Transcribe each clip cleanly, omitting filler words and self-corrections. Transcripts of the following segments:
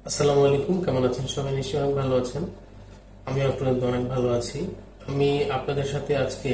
আসসালামু আলাইকুম, কেমন আছেন সবাই? নিশ্চয়ই অনেক ভালো আছেন। আমি আপনাদের অনেক ভালো আছি। আমি আপনাদের সাথে আজকে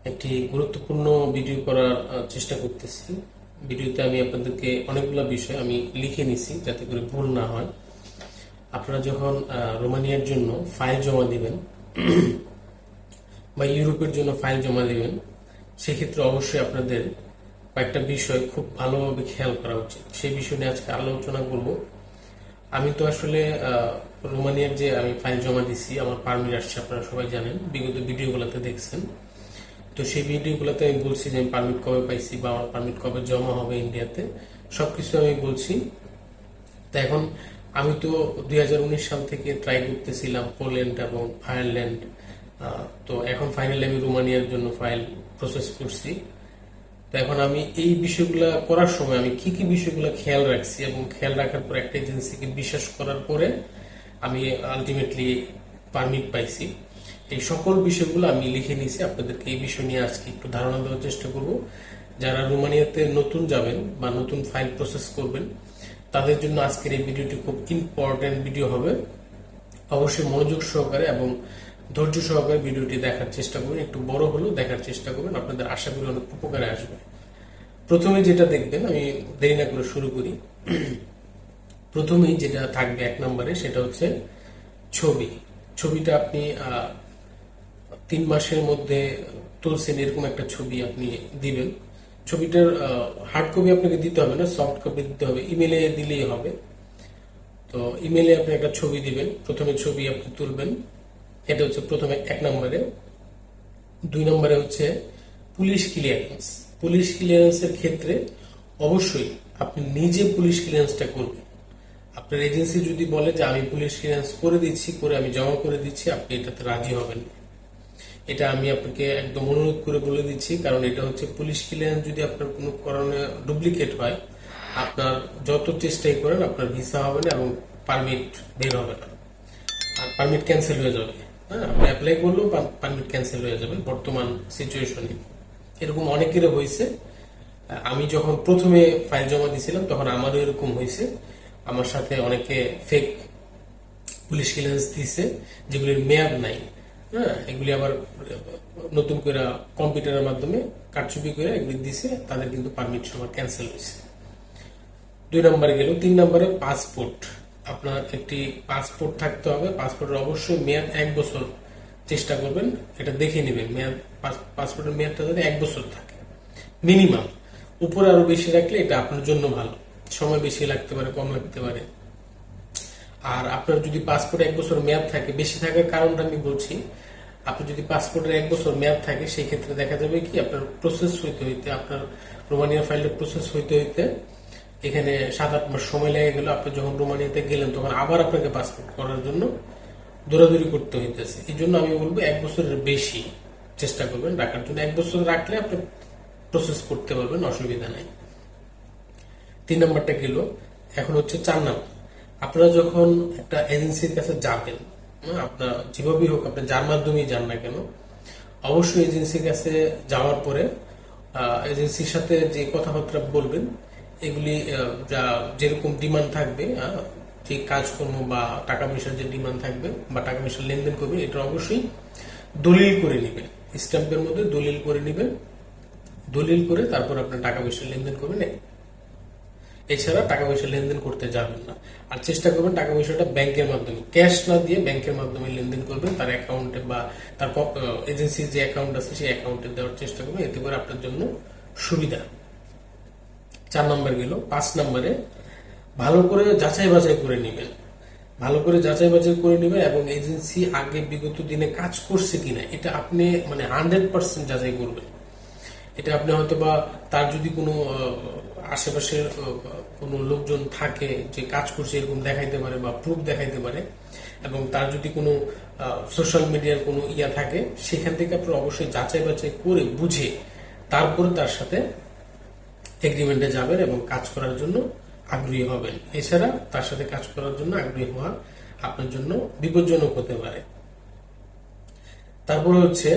একটি গুরুত্বপূর্ণ ভিডিও করার চেষ্টা করতেছি। ভিডিওতে আমি আপনাদেরকে অনেকগুলো বিষয় আমি লিখে নিছি যাতে করে ভুল না হয়। আপনারা যখন রোমানিয়ার জন্য ফাইল জমা দিবেন বা ইউরোপের জন্য ফাইল জমা দিবেন, সেক্ষেত্রে অবশ্যই আপনাদের কয়েকটা বিষয় খুব ভালোভাবে খেয়াল করা উচিত। সেই বিষয় নিয়ে আজকে আলোচনা করব। আমি তো আসলে রোমানিয়ার যে আমি ফাইল জমা দিছি, আমার পারমিট আসছে, আপনারা সবাই জানেন, বিগত ভিডিওগুলোতে দেখছেন। তো সেই ভিডিওগুলোতে আমি বলছি যে আমি পারমিট কবে পাইছি বা আমার পারমিট কবে জমা হবে ইন্ডিয়াতে, সবকিছু আমি বলছি। তো এখন আমি তো 2019 সাল থেকে ট্রাই করতেছিলাম পোল্যান্ড এবং আয়ারল্যান্ড। তো এখন ফাইনালি আমি রোমানিয়ার জন্য ফাইল প্রসেস করছি। তো এখন আমি এই বিষয়গুলো করার সময় আমি কি কি বিষয়গুলো খেয়াল রাখছি এবং খেয়াল রাখার পর একটা এজেন্সিকে বিশ্বাস করার পরে আমি আলটিমেটলি পারমিট পাইছি, এই সকল বিষয়গুলো আমি লিখে নিয়েছি। আপনাদেরকে এই বিষয় নিয়ে আজকে একটু ধারণা দেওয়ার চেষ্টা করব। যারা রোমানিয়াতে নতুন যাবেন বা নতুন ফাইল প্রসেস করবেন, তাদের জন্য আজকের এই ভিডিওটি খুব ইম্পর্টেন্ট ভিডিও হবে। অবশ্যই মনোযোগ সহকারে এবং ধৈর্য সহকারে ভিডিওটি দেখার চেষ্টা করবেন। একটু বড় হলেও দেখার চেষ্টা করবেন, আপনাদের আশা করি অনেক উপকারে আসবে। প্রথমে যেটা দেখবেন, আমি দেরি না করে শুরু করি। প্রথমেই যেটা থাকবে 1 নম্বরে, সেটা হচ্ছে ছবি। ছবিটা আপনি 3 মাসের মধ্যে তুলছেন এরকম একটা ছবি আপনি দিবেন। ছবিটার হার্ড কপি আপনাকে দিতে হবে না, সফট কপি দিতে হবে, ইমেলে দিলেই হবে। তো ইমেলে আপনি একটা ছবি দিবেন, প্রথমে ছবি আপনি তুলবেন। এটা হচ্ছে প্রথমে 1 নম্বরে। 2 নম্বরে হচ্ছে পুলিশ ক্লিয়ারেন্স। পুলিশ ক্লিয়ারেন্সের ক্ষেত্রে অবশ্যই আপনি নিজে পুলিশ ক্লিয়ারেন্সটা করবেন। আপনার এজেন্সি যদি বলে যে আমি পুলিশ ক্লিয়ারেন্স করে দিচ্ছি, করে আমি জমা করে দিচ্ছি, আপনি এটাতে রাজি হবেন না। এটা আমি আপনাকে একদম অনুরোধ করে বলে দিচ্ছি, কারণ এটা হচ্ছে পুলিশ ক্লিয়ারেন্স যদি আপনার কোনো কারণে ডুপ্লিকেট হয়, আপনার যত চেষ্টাই করেন আপনার ভিসা হবে না এবং পারমিট বের হবে না, আর পারমিট ক্যান্সেল হয়ে যাবে। হ্যাঁ, আপনি অ্যাপ্লাই করলেও পারমিট ক্যান্সেল হয়ে যাবে বর্তমান সিচুয়েশনে। এরকম অনেকেরও হয়েছে। আমি যখন প্রথমে ফাইল জমা দিয়েছিলাম তখন আমারও এরকম হয়েছে। আমার সাথে অনেকে ফেক পুলিশ ক্লিয়ারেন্স দিছে যেগুলির মেয়াদ নাই। হ্যাঁ, এগুলি আবার নতুন করে কম্পিউটারের মাধ্যমে কারচুপি করে এগুলি দিছে, তাদের কিন্তু পারমিট সবার ক্যান্সেল হয়েছে। 2 নম্বরে গেল। 3 নম্বরে পাসপোর্ট। আপনার একটি পাসপোর্ট থাকতে হবে। পাসপোর্টের অবশ্যই মেয়াদ 1 বছর চেষ্টা করবেন, এটা দেখে নেবেন মেয়াদ। পাসপোর্টের মেয়াদটা যাতে 1 বছর থাকে মিনিমাম। উপরে আরো বেশি রাখলে এটা আপনার জন্য ভালো, সময় বেশি লাগতে পারে, কম লাগতে পারে। আর আপনার যদি পাসপোর্ট 1 বছর মেয়াদ থাকে, বেশি থাকার কারণটা আমি বলছি, আপনি যদি পাসপোর্টের 1 বছর মেয়াদ থাকে, সেই ক্ষেত্রে দেখা যাবে কি আপনার প্রসেস হইতে হইতে, আপনার রোমানিয়া ফাইলটা প্রসেস হইতে হইতে এখানে 7-8 মাস সময় লেগে গেল। আপনি যখন রোমানিয়াতে গেলেন তখন আবার আপনাকে পাসপোর্ট করার জন্য দৌড়াদৌড়ি করতে হইতেছে। এই জন্য আমি বলবো 1 বছরের বেশি চেষ্টা করবেন রাখার জন্য। 1 বছর রাখলে আপনি প্রসেস করতে পারবেন, অসুবিধা নাই। 3 নম্বরটা গেল। এখন হচ্ছে 4 নম্বর। আপনারা যখন একটা এজেন্সির কাছে যাবেন, আপনার যেভাবেই হোক, আপনি যার মাধ্যমেই যান না কেন, অবশ্যই এজেন্সির কাছে যাওয়ার পরে এজেন্সির সাথে যে কথাবার্তা বলবেন, এগুলি যা যেরকম ডিমান্ড থাকবে, যে কাজকর্ম বা টাকা পয়সার যে ডিমান্ড থাকবে বা টাকা পয়সার লেনদেন করবেন, এটা অবশ্যই দলিল করে নেবেন। স্ট্যাম্পের মধ্যে দলিল করে নেবেন। দলিল করে তারপর আপনার টাকা পয়সার লেনদেন করবেন। এছাড়া টাকা পয়সা লেনদেন করতে যাবেন না। আর চেষ্টা করবেন টাকা পয়সাটা ব্যাংকের মাধ্যমে, ক্যাশ না দিয়ে ব্যাংকের মাধ্যমে লেনদেন করবেন, তার অ্যাকাউন্টে বা তার এজেন্সির যে অ্যাকাউন্ট আছে সেই অ্যাকাউন্টে দেওয়ার চেষ্টা করবেন, এতে করে আপনার জন্য সুবিধা। 4 নম্বর গেল। 5 নম্বরে ভালো করে যাচাই বাছাই করে নেবেন। ভালো করে যাচাই বাছাই করে নেবেন এবং এজেন্সি আগে বিগত দিনে কাজ করছে কিনা এটা আপনি মানে 100% যাচাই করবেন। এটা আপনি হয়তো বা তার যদি কোনো আশেপাশের কোনো লোকজন থাকে যে কাজ করছে এরকম দেখাইতে পারে বা প্রুফ দেখাইতে পারে, এবং তার যদি কোনো সোশ্যাল মিডিয়ার কোনো ইয়া থাকে, সেখান থেকে আপনি অবশ্যই যাচাই বাছাই করে বুঝে তারপরে তার সাথে এগ্রিমেন্টে যাবেন এবং কাজ করার জন্য আগ্রহী হবেন। এছাড়া তার সাথে কাজ করার জন্য আগ্রহী হওয়া আপনার জন্য বিপজ্জনক হতে পারে। তারপরে হচ্ছে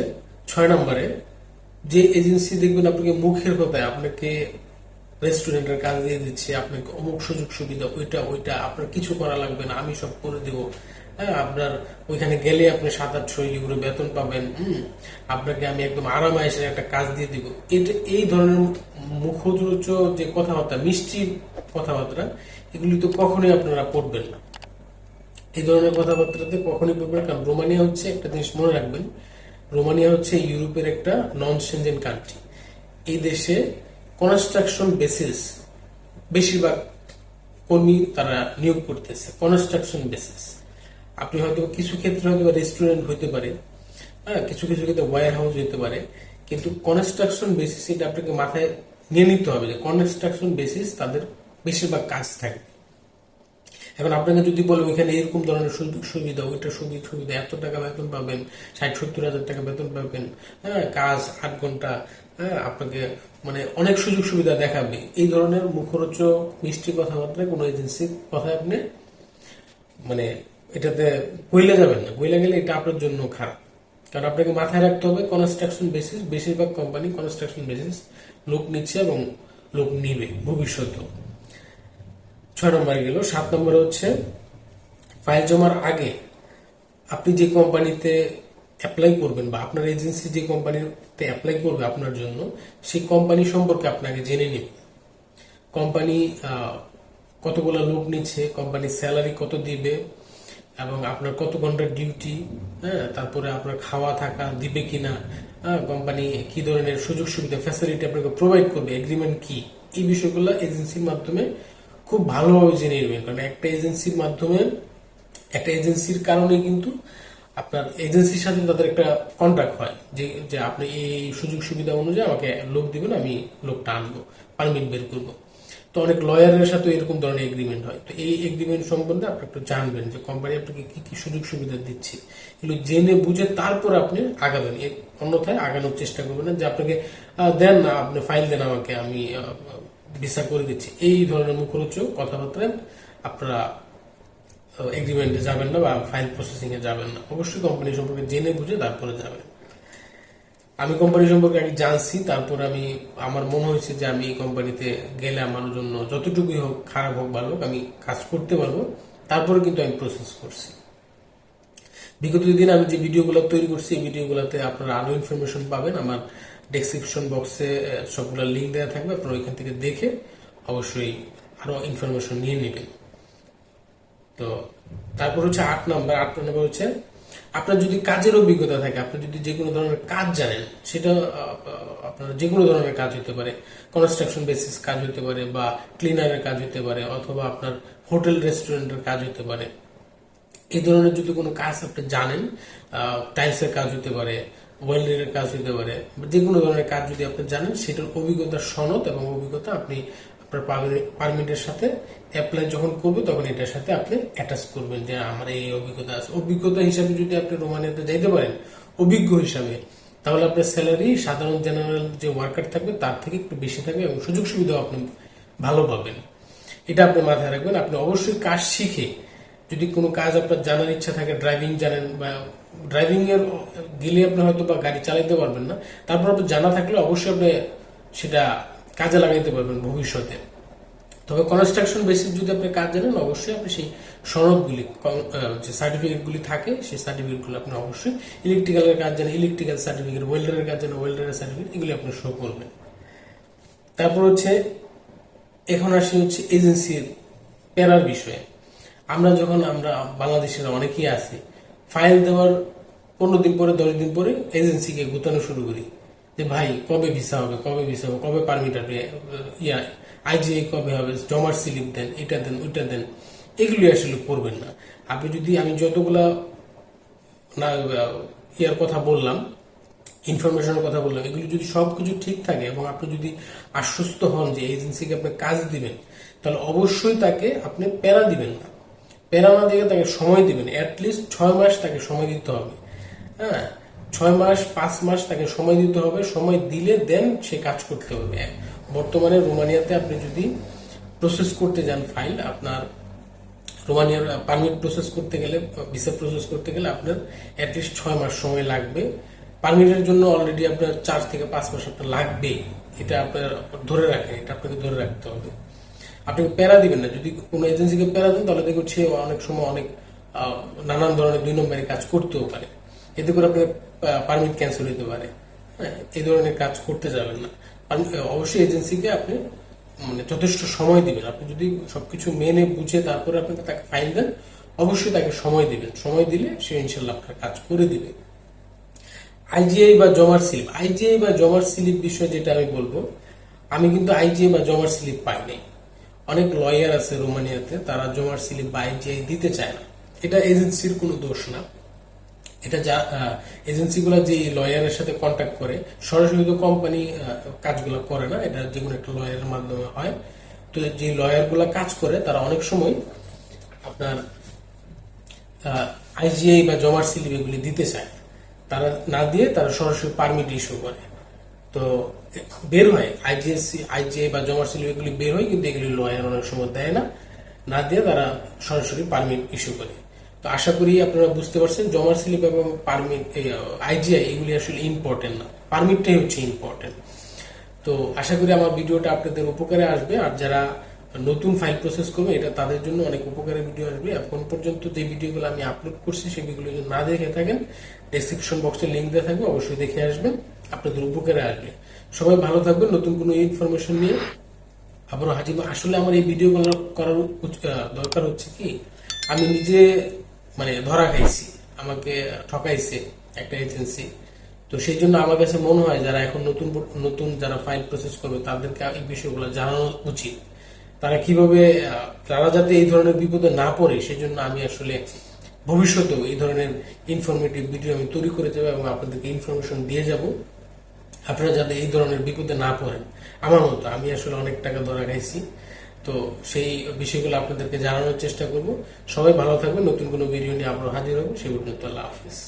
6 নম্বরে, যে এজেন্সি দেখবেন আপনাকে মুখের কথায় আপনাকে রেস্টুরেন্টের কাজ দিয়ে দিচ্ছি, আপনাকে অমুক সুযোগ সুবিধা, ওইটা ওইটা আপনার কিছু করা লাগবে না, আমি সব করে দেবো। হ্যাঁ, আপনার ওইখানে গেলে আপনি 700-800 ইউরো বেতন পাবেন। আপনাকে আমি একদম আরামায়েশের একটা কাজ দিয়ে দিব। এটা এই ধরনের মুখরোচ যে কথাবার্তা, মিষ্টি কথাবার্তা, এগুলি তো কখনোই আপনারা পড়বেন না। এই ধরনের কথাবার্তাতে কখনোই পড়বেন না, কারণ রোমানিয়া হচ্ছে, একটা জিনিস মনে রাখবেন, রোমানিয়া হচ্ছে ইউরোপের একটা নন সেনজেন কান্ট্রি। এই দেশে কনস্ট্রাকশন বেসিস বেশিরভাগ কর্মী তারা নিয়োগ করতেছে, কনস্ট্রাকশন বেসিস। আপনি হয়তো কিছু ক্ষেত্রে হয়তো রেস্টুরেন্ট হইতে পারে, হ্যাঁ, কিছু কিছু ক্ষেত্রে ওয়্যার হাউস হইতে পারে, কিন্তু কনস্ট্রাকশন বেসিস এটা আপনাকে মাথায় নিয়ে নিতে হবে যে কনস্ট্রাকশন বেসিস তাদের বেশিরভাগ কাজ থাকে। এখন আপনাকে যদি বলে ওইখানে এরকম ধরনের সুযোগ সুবিধা, ওইটা সুযোগ সুবিধা, এত টাকা বেতন পাবেন, 60-70 হাজার টাকা বেতন পাবেন, হ্যাঁ, কাজ 8 ঘন্টা, হ্যাঁ, আপনাকে মানে অনেক সুযোগ সুবিধা দেখাবে, এই ধরনের মুখরোচক মিষ্টি কথাবার্তায় কোনো এজেন্সির কথা আপনি মানে এটাতে বইলে যাবেন না। বইলে গেলে এটা আপনার জন্য খারাপ, কারণ আপনাকে মাথায় রাখতে হবে কনস্ট্রাকশন বেসিস, বেশিরভাগ কোম্পানি কনস্ট্রাকশন বেসিস লোক নিচ্ছে এবং লোক নিবে ভবিষ্যতেও। 6 নম্বরে গেল। 7 নম্বরে হচ্ছে ফাইল জমার আগে আপনি যে কোম্পানিতে অ্যাপ্লাই করবেন বা আপনার এজেন্সি যে কোম্পানিতে অ্যাপ্লাই করবে আপনার জন্য, সেই কোম্পানি সম্পর্কে আপনাকে জেনে নিন। কোম্পানি কতগুলো লোক নিচ্ছে, কোম্পানির স্যালারি কত দিবে, এবং আপনার কত ঘন্টার ডিউটি, হ্যাঁ, তারপরে আপনার খাওয়া থাকা দিবে কিনা, হ্যাঁ, কোম্পানি কি ধরনের সুযোগ সুবিধা ফ্যাসিলিটি আপনাকে প্রোভাইড করবে, এগ্রিমেন্ট কি, এই বিষয়গুলো এজেন্সির মাধ্যমে খুব ভালোভাবে জেনে নেবেন। কারণ একটা এজেন্সির মাধ্যমে, একটা এজেন্সির কারণে কিন্তু আপনার এজেন্সির সাথে তাদের একটা কন্ট্রাক্ট হয় যে যে আপনি এই সুযোগ সুবিধা অনুযায়ী আমাকে লোক দিবেন, আমি লোকটা আনবো, পারমিট বের করবো। তো অনেক লয়ারের সাথে এরকম ধরনের এগ্রিমেন্ট হয়। তো এই এগ্রিমেন্ট সম্বন্ধে আপনি একটু জানবেন যে কোম্পানি আপনাকে কি কি সুযোগ সুবিধা দিচ্ছে, এগুলো জেনে বুঝে তারপর আপনি আগাবেন। অন্যথায় আগানোর চেষ্টা করবেন না যে আপনাকে দেন না, আপনি ফাইল দেন আমাকে, আমি ভিসা করে দিচ্ছি, এই ধরনের মুখরোচক কথাবার্তায় আপনারা এগ্রিমেন্টে যাবেন না বা ফাইল প্রসেসিং এ যাবেন না। অবশ্যই কোম্পানি সম্পর্কে জেনে বুঝে তারপরে যাবেন। আমি কোম্পানি সম্পর্কে আগে জানছি, তারপর আমি আমার মনে হয়েছে যে আমি এই কোম্পানিতে গেলে আমার জন্য যতটুকুই হোক, খারাপ হোক ভালো হোক, আমি কাজ করতে পারবো, তারপরে কিন্তু আমি প্রসেস করছি। বিগত দিন আমি যে ভিডিওগুলো তৈরি করছি, এই ভিডিওগুলোতে আপনারা আরো ইনফরমেশন পাবেন। আমার ডেসক্রিপশন বক্সে সবগুলো লিঙ্ক দেওয়া থাকবে, আপনারা ওইখান থেকে দেখে অবশ্যই আরো ইনফরমেশন নিয়ে নেবেন। তো তারপর হচ্ছে 8 নম্বর। 8 নম্বর হচ্ছে আপনার যদি কাজের অভিজ্ঞতা থাকে, আপনি যদি যে কোনো ধরনের কাজ জানেন, সেটা আপনার যে কোনো ধরনের কাজ হতে পারে, কনস্ট্রাকশন বেসিস কাজ হতে পারে, বা ক্লিনারের কাজ হতে পারে, অথবা আপনার হোটেল রেস্টুরেন্টের কাজ হতে পারে। এই ধরনের যদি কোনো কাজ আপনি জানেন, টাইলসের কাজ হতে পারে, ওয়েল্ডারের কাজ হতে পারে, যে কোনো ধরনের কাজ যদি আপনি জানেন, সেটার অভিজ্ঞতার সনদ এবং অভিজ্ঞতা আপনি আপনার পারমিটের সাথে অ্যাপ্লাই যখন করবে তখন এটার সাথে আপনি অ্যাটাচ করবেন যে আমার এই অভিজ্ঞতা আছে। অভিজ্ঞতা হিসাবে যদি আপনি রোমানিয়াতে যাইতে পারেন অভিজ্ঞ হিসাবে, তাহলে আপনার স্যালারি সাধারণ জেনারেল যে ওয়ার্কার থাকবে তার থেকে একটু বেশি থাকবে এবং সুযোগ সুবিধাও আপনি ভালো পাবেন। এটা আপনি মাথায় রাখবেন। আপনি অবশ্যই কাজ শিখে, যদি কোনো কাজ আপনার জানার ইচ্ছা থাকে, ড্রাইভিং জানেন বা ড্রাইভিং এর গেলে আপনি হয়তো বা গাড়ি চালাতে পারবেন না, তারপর আপনার জানা থাকলে অবশ্যই আপনি সেটা কাজে লাগাইতে পারবেন ভবিষ্যতে। তবে কনস্ট্রাকশন বেসিস যদি আপনি কাজ জানেন, অবশ্যই আপনি সেই সনদগুলি, যে সার্টিফিকেটগুলি থাকে, সেই সার্টিফিকেটগুলো আপনি অবশ্যই, ইলেকট্রিক্যালের কাজ জানেন ইলেকট্রিক্যাল সার্টিফিকেট, ওয়েল্ডারের কাজ জানেন ওয়েল্ডারের সার্টিফিকেট, এগুলি আপনি শো করবেন। তারপর হচ্ছে এখন আসি হচ্ছে এজেন্সির প্যারার বিষয়ে। আমরা বাংলাদেশের অনেকেই আছি, ফাইল দেওয়ার 15 দিন পরে 10 দিন পরে এজেন্সিকে গুতানো শুরু করি যে ভাই কবে ভিসা হবে, কবে ভিসা হবে, কবে পারমিট হবে, আইজিআই কবে হবে, জমার স্লিপ দেন, এটা দেন, ওইটা দেন। এগুলি আসলে করবেন না। আপনি যদি, আমি যতগুলা না ইয়ার কথা বললাম, ইনফরমেশনের কথা বললাম, এগুলি যদি সবকিছু ঠিক থাকে এবং আপনি যদি আশ্বস্ত হন যে এজেন্সিকে আপনি কাজ দিবেন, তাহলে অবশ্যই তাকে আপনি প্যারা দিবেন না। প্যারা না দিয়ে তাকে সময় দিবেন, অ্যাটলিস্ট 6 মাস তাকে সময় দিতে হবে। হ্যাঁ, 6 মাস 5 মাস তাকে সময় দিতে হবে। সময় দিলে দেন সে কাজ করতে হবে। বর্তমানে রোমানিয়াতে আপনি যদি প্রসেস করতে যান ফাইল, আপনার রোমানিয়ার পারমিট প্রসেস করতে গেলে, ভিসা প্রসেস করতে গেলে আপনার অ্যাটলিস্ট 6 মাস সময় লাগবে। পারমিটের জন্য অলরেডি আপনার 4 থেকে 5 মাস আপনার লাগবে। এটা আপনার ধরে রাখেন, এটা আপনাকে ধরে রাখতে হবে। আপনাকে প্যারা দিবেন না, যদি কোনো এজেন্সিকে প্যারা দেন তাহলে দেখুন সে অনেক সময় অনেক নানান ধরনের 2 নম্বরে কাজ করতেও পারে, এতে করে আপনার পারমিট ক্যান্সেল হতে পারে। হ্যাঁ, এই ধরনের কাজ করতে যাবেন না। অবশ্যই এজেন্সিকে আপনি মানে যথেষ্ট সময় দিবেন। আপনি যদি সবকিছু মেনে বুঝে তারপরে আপনি তাকে ফাইন দেন, অবশ্যই তাকে সময় দিবেন। সময় দিলে সে ইনশাল্লাহ আপনার কাজ করে দিবে। আইজিআই বা জমার স্লিপ, আইজিআই বা জমার স্লিপ বিষয়ে যেটা আমি বলবো, আমি কিন্তু আইজিআই বা জমার স্লিপ পাই নাই। অনেক লয়ার আছে রোমানিয়াতে, তারা জমার স্লিপ বা আইজিআই দিতে চায় না। এটা এজেন্সির কোনো দোষ না, এটা যা এজেন্সিগুলো যে লয়ারের সাথে কন্ট্যাক্ট করে, সরাসরি তো কোম্পানি কাজগুলো করে না, এটা যে কোনো একটা লয়ারের মাধ্যমে হয়। তো যে লয়ারগুলো কাজ করে তারা অনেক সময় আপনার আইজিআই বা জমার স্লিপ এগুলি দিতে চায়, তারা না দিয়ে তারা সরাসরি পারমিট ইস্যু করে। তো বের হয় আইজিআই বা জমার স্লিপ এগুলি বের হয়, কিন্তু এগুলি লয়ার অনেক সময় দেয় না, না দিয়ে তারা সরাসরি পারমিট ইস্যু করে। তো আশা করি আপনারা বুঝতে পারছেন জমার স্লিপ এবং পারমিট আইজিআই এগুলি আসলে ইম্পর্টেন্ট না, পারমিটটাই হচ্ছে ইম্পর্টেন্ট। তো আশা করি আমার ভিডিওটা আপনাদের উপকারে আসবে, আর যারা নতুন ফাইল প্রসেস করবে এটা তাদের জন্য অনেক উপকারী ভিডিও আসবে। এখন পর্যন্ত যে ভিডিওগুলো আমি আপলোড করছি সেগুলো যদি না দেখে থাকেন, ডেসক্রিপশন বক্সে লিঙ্ক দেওয়া থাকবে, অবশ্যই দেখে আসবেন, আপনাদের উপকারে আসবে। সবাই ভালো থাকবেন। নতুন কোনো ইনফরমেশন নিয়ে আবারও হাজির। আসলে আমার এই ভিডিওগুলো করার দরকার হচ্ছে কি, আমি নিজে মানে ধরা খাইছি, আমাকে ঠকাইছে একটা এজেন্সি। তো সেই জন্য আমার কাছে মনে হয় যারা এখন নতুন নতুন যারা ফাইল প্রসেস করবে তাদেরকে এই বিষয়গুলো জানানো উচিত, তারা কিভাবে তারা যাতে এই ধরনের বিপদে না পড়ে। সেই জন্য আমি আসলে ভবিষ্যতেও এই ধরনের ইনফরমেটিভ ভিডিও আমি তৈরি করে যাবো এবং আপনাদেরকে ইনফরমেশন দিয়ে যাব, আপনারা যাতে এই ধরনের বিপদে না পড়েন। আমার মতো আমি আসলে অনেক টাকা ধরা খাইছি, তো সেই বিষয়গুলো আপনাদেরকে জানানোর চেষ্টা করব। সবাই ভালো থাকবেন। নতুন কোনো ভিডিও নিয়ে আবার হাজির হবো। সেই পর্যন্ত আল্লাহ হাফিজ।